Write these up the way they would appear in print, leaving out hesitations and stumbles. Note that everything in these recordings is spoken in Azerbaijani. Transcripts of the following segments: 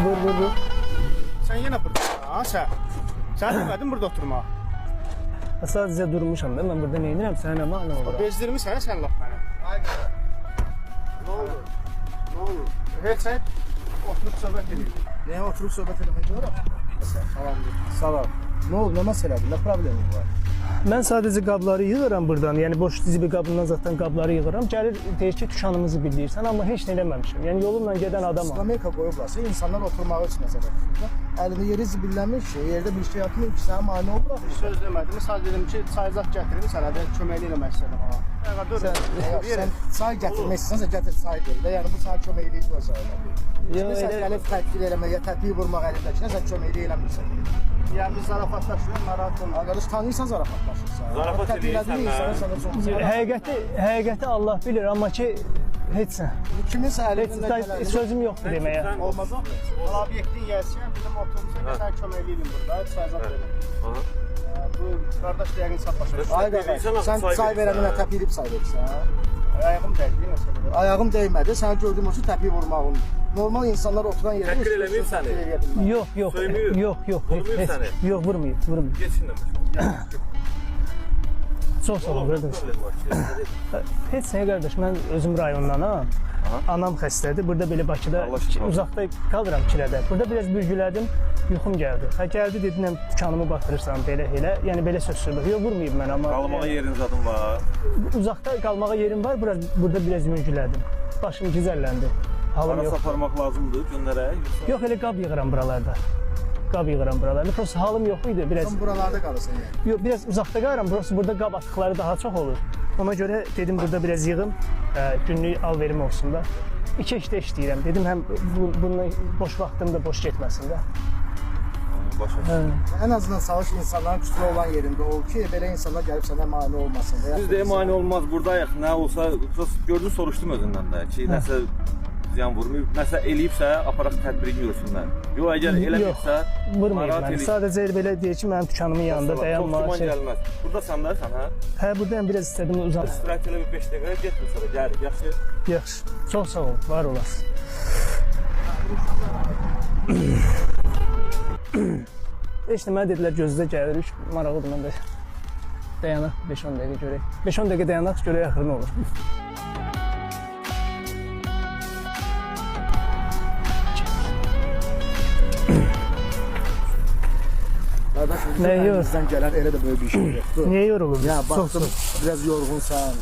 Vur vur vur. Sen yine burada. Ha sen. Sen demedin burada oturma. Sadece durmuşam da ben burada ne edirəm? Sənin ama ne olur? Bezdirmişsən sen laf beni. Ne olur? Ne olur? Hiç sen oturup söhbət edin. Neye oturup sohbet etmek olur? Tamam. Sağ ol. Ne oldu? Ne meseledir? Ne problemin var? Mən sadəcə qabları yığıram buradan. Yəni boş zibil qabından zaten qabları yığıram. Gəlir deyir ki, tuşanımızı bilirsən, amma heç nə eləməmişəm. Yəni yolumla gedən adamam. Amerika koyublası insanlar oturmağı için nəzərdə tuturlar. Əlində yeri zibillenmiş, yerde bir şey atmıyor ki, sana mani olur. Söz demedim. Sadece dedim ki çayzak getirin sana da köməkli eləmək istədim ha. Dur. Sen çay getirmek istiyorsan getir çay değil. Yani bu sana çömeyliği koysa öyle. Şimdi sen gelip tepkil eləməyə, təpiyi vurmaq əlindəkinə sən çömeyliği eləmirsən. Yani biz zarafatlaşıyoruz, narahat olma. Arkadaş tanıyırsan zarafatlaşırsan. Zarafat edirsən Həqiqəti Allah bilir, amma ki heç nə. Kiminsə əlindən Heç sözüm yoxdur deməyə. Olmaz o. Obyektin gəlsin, bizim oturumsa sən köməkliydin burada. Heç çayzak verin. Bu qardaş yəqin saflaşır. Ay qardaş, sen çay verəninə təpiyib çay verirsən. Ayağım dəydi məsələn. Ayağım değmədi, səni gördüyüm üçün təpiyi vurmağım. Normal insanlar oturan yerdə Təhqir eləməyib səni. Yox, yox, Söyməyib. yox, yox. Vurmayıb heç- səni. Yox, vurmayıb. Geçsin demiş. Çox sağ ol qardaş. Heç nə qardaş, mən özüm rayondanam. Anam xəstədir. Burada belə Bakıda Allah şifa. uzaqda qalıram Kirədə. Burada biraz bürgülədim, yuxum gəldi. Gəldi dedinəm dükanımı batırırsan belə elə. Yəni belə söz söylüyor. Yox, vurmayıb mən amma. Qalmağa yerin zadım var. Uzaqda qalmağa yerim var. Burada biraz mürgülədim. Başım gizəlləndi. Halım Para yox. saparmaq lazımdır günlərə. Yox, elə qab yığıram buralarda. Qab yığıram buralarda. Prosta halım yox idi. Biraz Sən buralarda qalırsan yəni. yox, biraz uzaqda qalıram. Burası burada qab atıqları daha çox olur. Ona görə dedim burada biraz yığım, günlük alverim olsun da. İki işdə işləyirəm. Dedim həm bununla boş vaxtım da boş getməsin də. Başa. En azından savaş insanların kütlü olan yerinde ol ki böyle insanlar gelip sana mani olmasın. Biz de mani olmaz buradayıq. Nə olsa gördün soruşdum özündən də ki, nəsə ziyan vurmayıb, nəsə eləyibsə aparaq tədbirini görsünlər. Yox, əgər eləməyibsə Vurmayıb məni. Sadəcə belə deyir ki, mənim dükanımın yanında dayanma. Çox güman gəlməz. Buradasan da sən, hə? Hə, buradayım, biraz istədim uzaq. İstirahət elə bir 5 dəqiqə getmə sonra gəl, yaxşı. Yaxşı. Çox sağ ol, var olasın. İşte mənə dedilər gözdə gəlirik, maraqlıdır mən də. Dayanaq 5-10 dəqiqə görək. 5-10 dəqiqə dayanaq görək axırı nə olur. Kardeşim Ne yiyor? bizden gelen ele de böyle bir şey yoktu. Niyə yorulursun? Ya Çox baktım sağ biraz yorgunsan.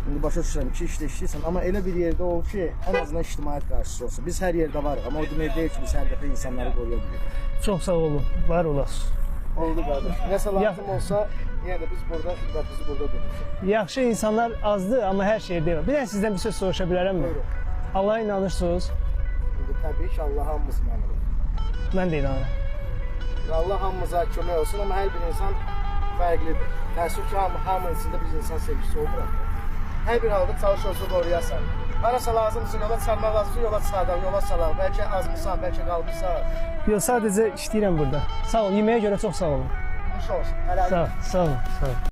Şimdi başa düşürəm ki işte işləyirsən ama elə bir yerde ol ki en azından ictimaiyyət qarşısı olsun. Biz her yerde varıq ama o demək deyil ki biz hər dəfə insanları qoruya bilirik. Çox sağ olun, var olasın. Oldu kardeş. Nəsə lazım olsa yine de biz burada xidmətimizi burada dururuz. Yaxşı insanlar azdır, amma hər şey deyil. Bir də sizdən bir söz soruşa bilərəmmi? Buyurun. Allah'a inanırsınız, Şimdi tabii ki Allah hamımızın yanıdır. mən də inanıram. Allah hamımıza kömək olsun ama her bir insan fərqlidir. Təəssüf ki hamının içində bir insan sevgisi olur. Hər bir halda çalışıyorsun qoruyasan. Harasa lazımsa yola çıxarmaq lazımsa yola çıxardam, yola salaq. Bəlkə azmısan, bəlkə qalmışsan. Yox, sadəcə işləyirəm burada. Sağ ol, yeməyə görə çox sağ olun. Nuş olsun. Hələlik. Sağ ol, sağ ol, sağ ol.